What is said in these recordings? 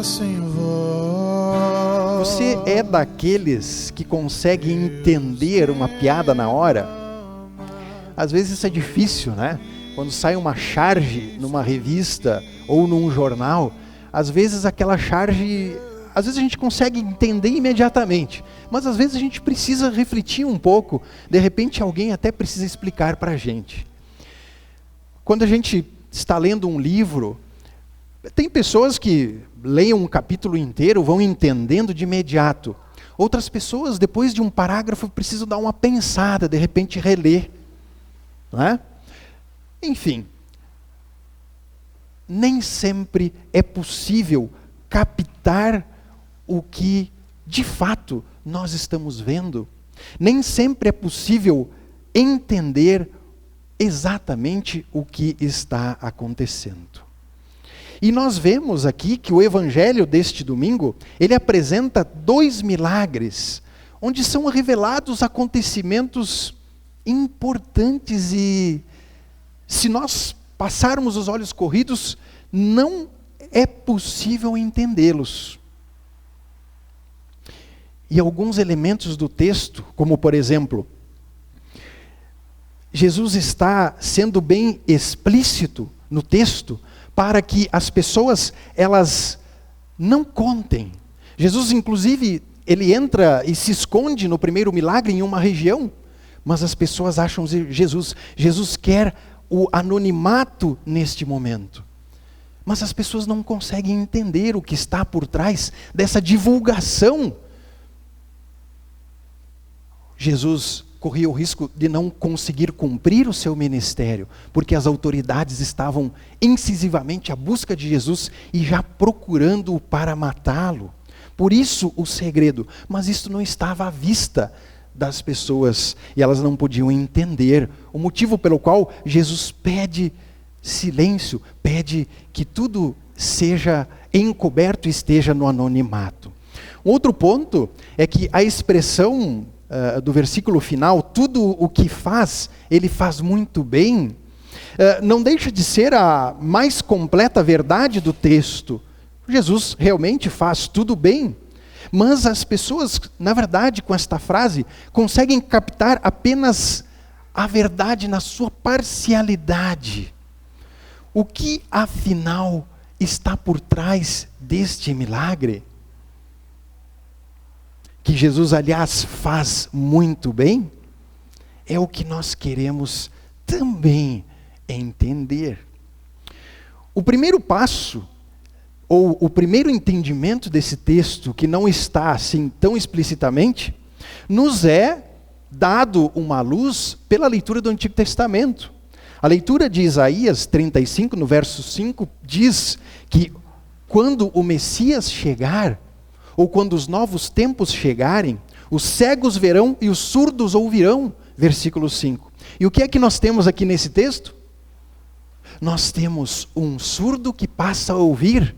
sem voz. Você é daqueles que consegue entender uma piada na hora? Às vezes isso é difícil, né? Quando sai uma charge numa revista ou num jornal, às vezes aquela charge, às vezes a gente consegue entender imediatamente, mas às vezes a gente precisa refletir um pouco, de repente alguém até precisa explicar para a gente. Quando a gente está lendo um livro, tem pessoas que leem um capítulo inteiro, vão entendendo de imediato. Outras pessoas, depois de um parágrafo, precisam dar uma pensada, de repente reler. Não é? Enfim, nem sempre é possível captar o que de fato nós estamos vendo. Nem sempre é possível entender exatamente o que está acontecendo. E nós vemos aqui que o evangelho deste domingo, ele apresenta 2 milagres, onde são revelados acontecimentos importantes e, se nós passarmos os olhos corridos, não é possível entendê-los. E alguns elementos do texto, como por exemplo, Jesus está sendo bem explícito no texto para que as pessoas, elas não contem. Jesus, inclusive, ele entra e se esconde no primeiro milagre em uma região, mas as pessoas acham Jesus quer o anonimato neste momento. Mas as pessoas não conseguem entender o que está por trás dessa divulgação. Jesus corria o risco de não conseguir cumprir o seu ministério, porque as autoridades estavam incisivamente à busca de Jesus e já procurando-o para matá-lo. Por isso o segredo, mas isso não estava à vista das pessoas e elas não podiam entender o motivo pelo qual Jesus pede silêncio, pede que tudo seja encoberto e esteja no anonimato. Um outro ponto é que a expressão do versículo final, tudo o que faz, ele faz muito bem, não deixa de ser a mais completa verdade do texto. Jesus realmente faz tudo bem, mas as pessoas, na verdade, com esta frase, conseguem captar apenas a verdade na sua parcialidade. O que, afinal, está por trás deste milagre? Que Jesus, aliás, faz muito bem, é o que nós queremos também entender. O primeiro passo, ou o primeiro entendimento desse texto, que não está assim tão explicitamente, nos é dado uma luz pela leitura do Antigo Testamento. A leitura de Isaías 35, no verso 5, diz que quando o Messias chegar, ou quando os novos tempos chegarem, os cegos verão e os surdos ouvirão, versículo 5. E o que é que nós temos aqui nesse texto? Nós temos um surdo que passa a ouvir,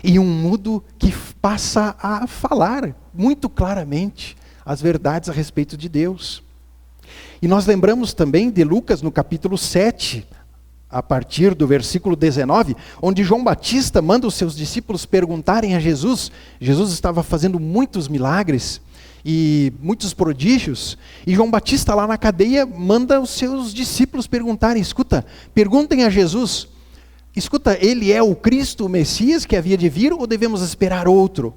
e um mudo que passa a falar muito claramente as verdades a respeito de Deus. E nós lembramos também de Lucas no capítulo 7, a partir do versículo 19, onde João Batista manda os seus discípulos perguntarem a Jesus. Jesus estava fazendo muitos milagres e muitos prodígios, e João Batista lá na cadeia manda os seus discípulos perguntarem, perguntem a Jesus, ele é o Cristo, o Messias que havia de vir, ou devemos esperar outro?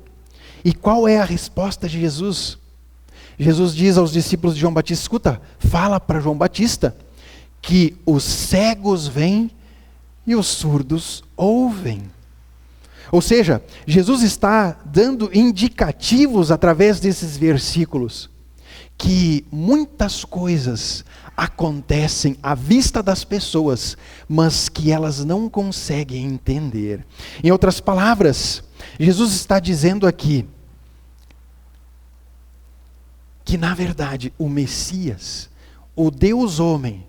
E qual é a resposta de Jesus? Jesus diz aos discípulos de João Batista, fala para João Batista, que os cegos veem e os surdos ouvem. Ou seja, Jesus está dando indicativos através desses versículos, que muitas coisas acontecem à vista das pessoas, mas que elas não conseguem entender. Em outras palavras, Jesus está dizendo aqui, que na verdade o Messias, o Deus homem,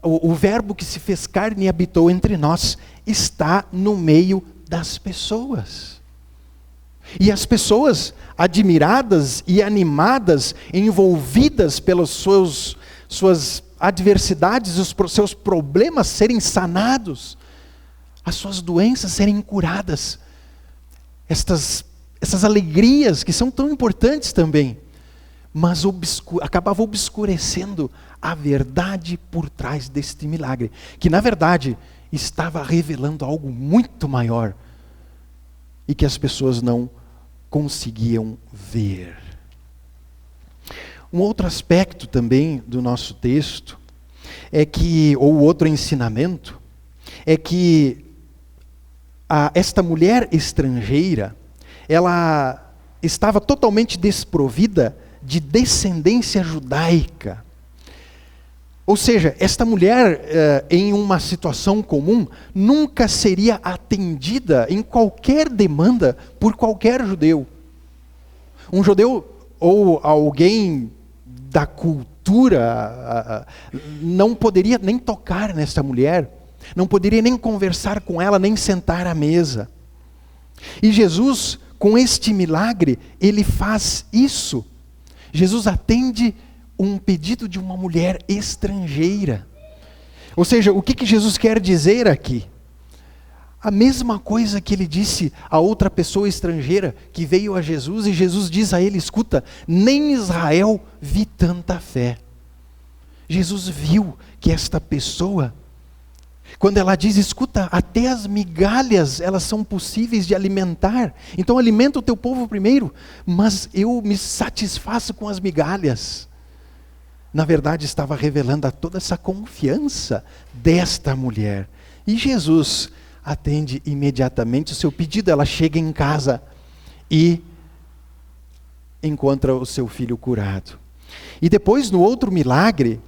o verbo que se fez carne e habitou entre nós, está no meio das pessoas. E as pessoas admiradas e animadas, envolvidas pelas suas adversidades, os seus problemas serem sanados, as suas doenças serem curadas, essas alegrias que são tão importantes também, mas acabava obscurecendo a verdade por trás deste milagre, que na verdade estava revelando algo muito maior e que as pessoas não conseguiam ver. Um outro aspecto também do nosso texto ou outro ensinamento, é que esta mulher estrangeira, ela estava totalmente desprovida de descendência judaica. Ou seja, esta mulher, em uma situação comum, nunca seria atendida em qualquer demanda por qualquer judeu. Um judeu ou alguém da cultura não poderia nem tocar nesta mulher, não poderia nem conversar com ela, nem sentar à mesa. E Jesus, com este milagre, ele faz isso. Jesus atende um pedido de uma mulher estrangeira. Ou seja, o que Jesus quer dizer aqui? A mesma coisa que ele disse a outra pessoa estrangeira que veio a Jesus, e Jesus diz a ele: escuta, nem em Israel vi tanta fé. Jesus viu que esta pessoa, quando ela diz, escuta, até as migalhas elas são possíveis de alimentar, então alimenta o teu povo primeiro, mas eu me satisfaço com as migalhas. Na verdade estava revelando a toda essa confiança desta mulher. E Jesus atende imediatamente o seu pedido. Ela chega em casa e encontra o seu filho curado. E depois, no outro milagre,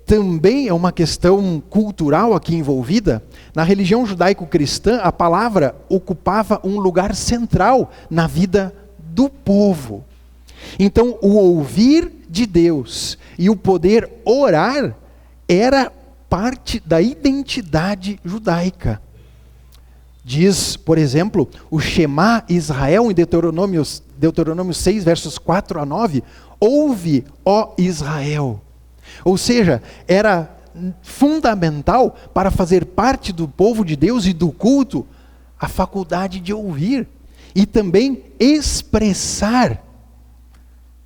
também é uma questão cultural aqui envolvida. Na religião judaico-cristã, a palavra ocupava um lugar central na vida do povo. Então, o ouvir de Deus e o poder orar era parte da identidade judaica. Diz, por exemplo, o Shema Israel em Deuteronômio 6, versos 4 a 9, ouve, ó Israel. Ou seja, era fundamental para fazer parte do povo de Deus e do culto a faculdade de ouvir e também expressar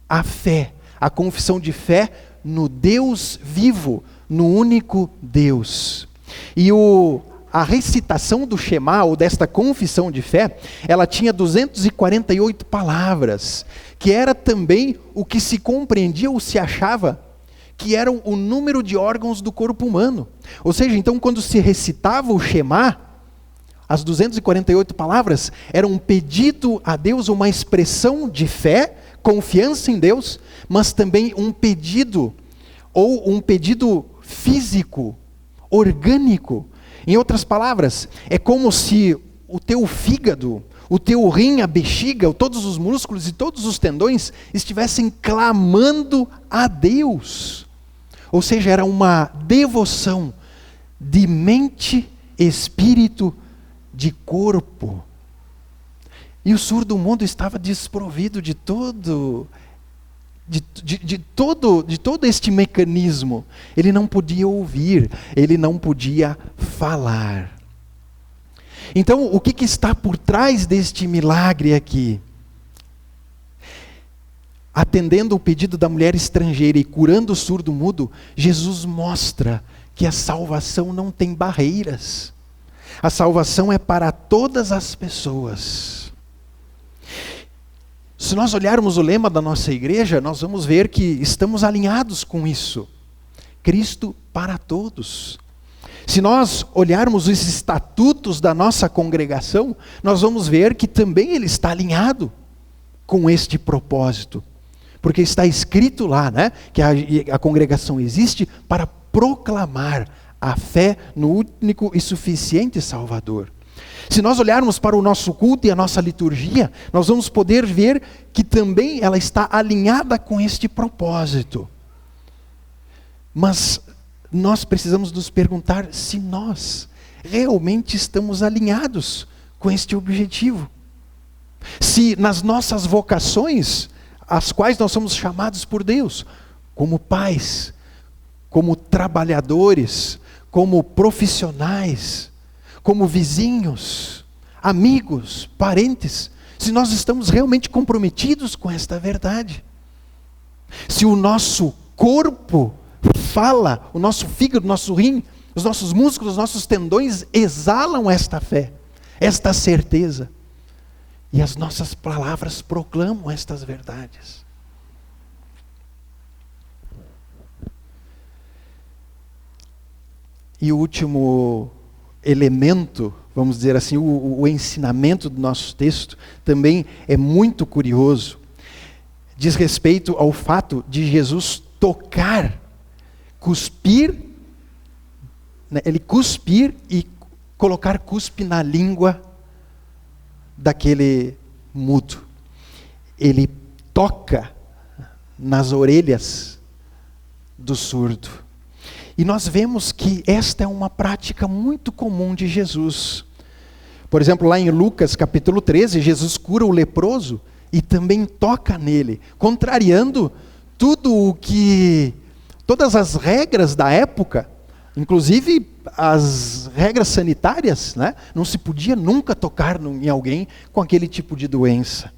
a fé, a confissão de fé no Deus vivo, no único Deus. E a recitação do Shema, ou desta confissão de fé, ela tinha 248 palavras, que era também o que se compreendia ou se achava que eram o número de órgãos do corpo humano. Ou seja, então quando se recitava o Shema, as 248 palavras eram um pedido a Deus, uma expressão de fé, confiança em Deus, mas também um pedido, ou um pedido físico, orgânico. Em outras palavras, é como se o teu fígado, o teu rim, a bexiga, todos os músculos e todos os tendões estivessem clamando a Deus. Ou seja, era uma devoção de mente, espírito, de corpo. E o surdo-mudo estava desprovido de todo este mecanismo. Ele não podia ouvir, ele não podia falar. Então, o que está por trás deste milagre aqui? Atendendo o pedido da mulher estrangeira e curando o surdo-mudo, Jesus mostra que a salvação não tem barreiras. A salvação é para todas as pessoas. Se nós olharmos o lema da nossa igreja, nós vamos ver que estamos alinhados com isso. Cristo para todos. Se nós olharmos os estatutos da nossa congregação, nós vamos ver que também ele está alinhado com este propósito. Porque está escrito lá, né, que a congregação existe para proclamar a fé no único e suficiente Salvador. Se nós olharmos para o nosso culto e a nossa liturgia, nós vamos poder ver que também ela está alinhada com este propósito. Mas nós precisamos nos perguntar se nós realmente estamos alinhados com este objetivo. Se nas nossas vocações, as quais nós somos chamados por Deus, como pais, como trabalhadores, como profissionais, como vizinhos, amigos, parentes, se nós estamos realmente comprometidos com esta verdade. Se o nosso corpo fala, o nosso fígado, o nosso rim, os nossos músculos, os nossos tendões exalam esta fé, esta certeza. E as nossas palavras proclamam estas verdades. E o último elemento, vamos dizer assim, o ensinamento do nosso texto também é muito curioso. Diz respeito ao fato de Jesus tocar, cuspir, né, ele cuspir e colocar cuspe na língua daquele mudo. Ele toca nas orelhas do surdo. E nós vemos que esta é uma prática muito comum de Jesus. Por exemplo, lá em Lucas capítulo 13, Jesus cura o leproso e também toca nele, contrariando todas as regras da época, inclusive as regras sanitárias, né? Não se podia nunca tocar em alguém com aquele tipo de doença.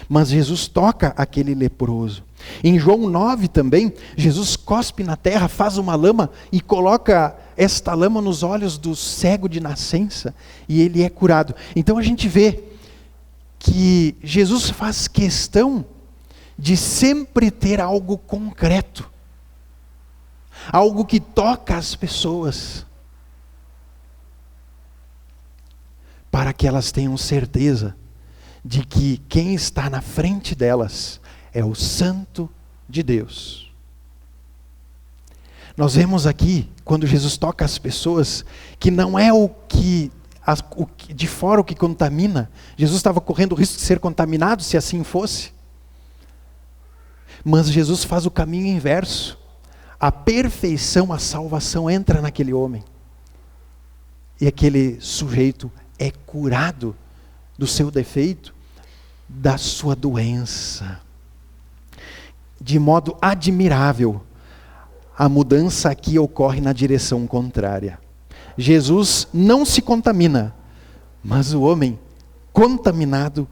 Mas Jesus toca aquele leproso. Em João 9 também, Jesus cospe na terra, faz uma lama e coloca esta lama nos olhos do cego de nascença e ele é curado. Então a gente vê que Jesus faz questão de sempre ter algo concreto, algo que toca as pessoas, para que elas tenham certeza de que quem está na frente delas é o Santo de Deus. Nós vemos aqui, quando Jesus toca as pessoas, que não é o que de fora o que contamina. Jesus estava correndo o risco de ser contaminado se assim fosse. Mas Jesus faz o caminho inverso. A perfeição, a salvação entra naquele homem. E aquele sujeito é curado do seu defeito, da sua doença. De modo admirável, a mudança aqui ocorre na direção contrária. Jesus não se contamina, mas o homem contaminado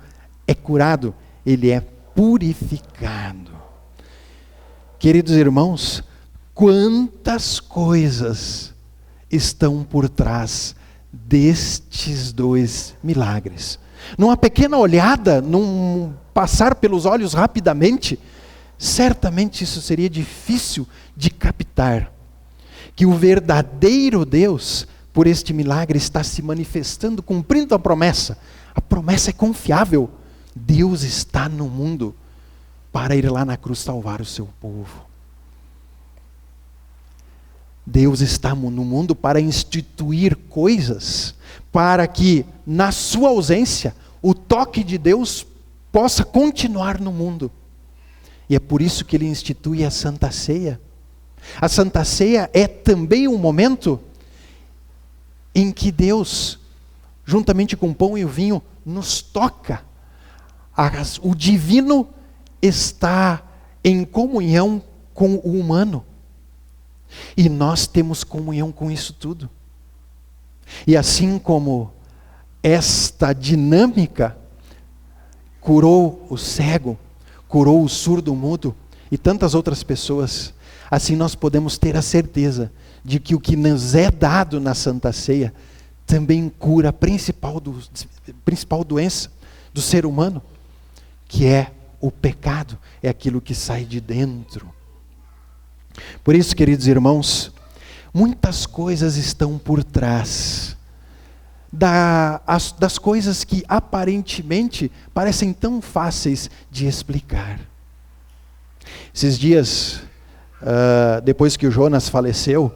é curado, ele é purificado. Queridos irmãos, quantas coisas estão por trás destes dois milagres. Numa pequena olhada, num passar pelos olhos rapidamente, certamente isso seria difícil de captar. Que o verdadeiro Deus, por este milagre, está se manifestando, cumprindo a promessa. A promessa é confiável. Deus está no mundo para ir lá na cruz salvar o seu povo. Deus está no mundo para instituir coisas, para que, na sua ausência, o toque de Deus possa continuar no mundo. E é por isso que ele institui a Santa Ceia. A Santa Ceia é também um momento em que Deus, juntamente com o pão e o vinho, nos toca. O divino está em comunhão com o humano. E nós temos comunhão com isso tudo. E assim como esta dinâmica curou o cego, curou o surdo mudo e tantas outras pessoas, assim nós podemos ter a certeza de que o que nos é dado na Santa Ceia também cura a principal doença do ser humano, que é o pecado, é aquilo que sai de dentro. Por isso, queridos irmãos, muitas coisas estão por trás das coisas que aparentemente parecem tão fáceis de explicar. Esses dias, depois que o Jonas faleceu,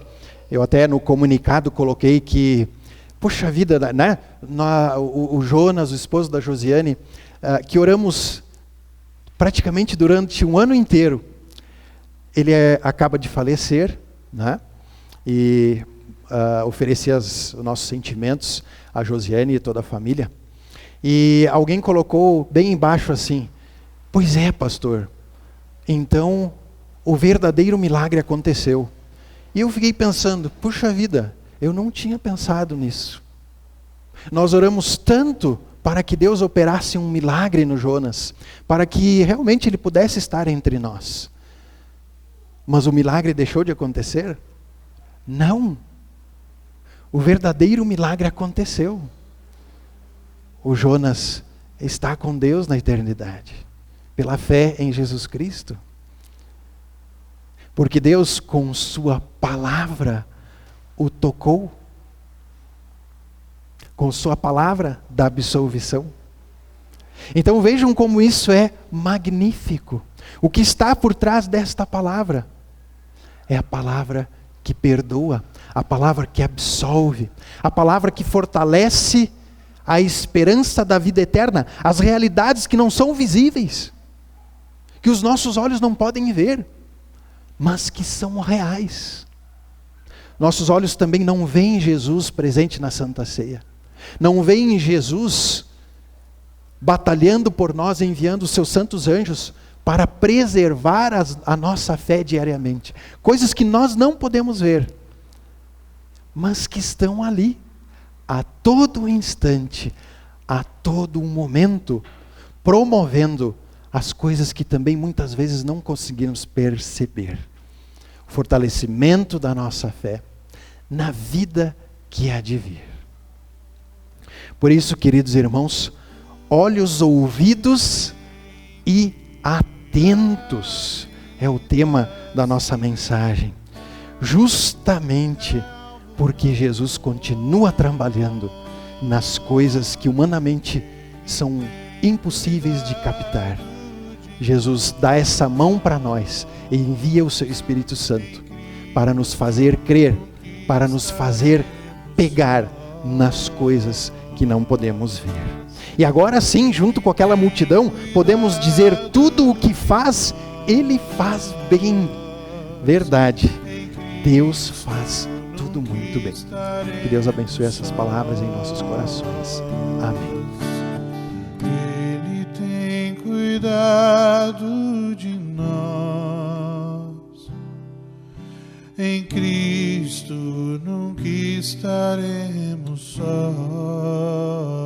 eu até no comunicado coloquei que, poxa vida, né? O Jonas, o esposo da Josiane, que oramos praticamente durante um ano inteiro. Ele acaba de falecer, né? E ofereci os nossos sentimentos a Josiane e toda a família. E alguém colocou bem embaixo assim: pois é, pastor, então o verdadeiro milagre aconteceu. E eu fiquei pensando, puxa vida, eu não tinha pensado nisso. Nós oramos tanto para que Deus operasse um milagre no Jonas, para que realmente ele pudesse estar entre nós. Mas o milagre deixou de acontecer? Não. O verdadeiro milagre aconteceu. O Jonas está com Deus na eternidade, pela fé em Jesus Cristo. Porque Deus, com sua palavra, o tocou. Com sua palavra da absolvição. Então vejam como isso é magnífico. O que está por trás desta palavra é a palavra que perdoa, a palavra que absolve, a palavra que fortalece a esperança da vida eterna, as realidades que não são visíveis, que os nossos olhos não podem ver, mas que são reais. Nossos olhos também não veem Jesus presente na Santa Ceia. Não veem Jesus batalhando por nós, enviando os seus santos anjos para preservar a nossa fé diariamente. Coisas que nós não podemos ver, mas que estão ali, a todo instante, a todo momento, promovendo as coisas que também muitas vezes não conseguimos perceber. O fortalecimento da nossa fé na vida que há de vir. Por isso, queridos irmãos, olhos, ouvidos e atentos é o tema da nossa mensagem. Justamente porque Jesus continua trabalhando nas coisas que humanamente são impossíveis de captar. Jesus dá essa mão para nós e envia o seu Espírito Santo para nos fazer crer, para nos fazer pegar nas coisas que não podemos ver. E agora sim, junto com aquela multidão, podemos dizer: tudo o que faz, Ele faz bem. Verdade, Deus faz tudo muito bem. Que Deus abençoe essas palavras em nossos corações. Amém. Ele tem cuidado de nós. Em Cristo nunca estaremos sós.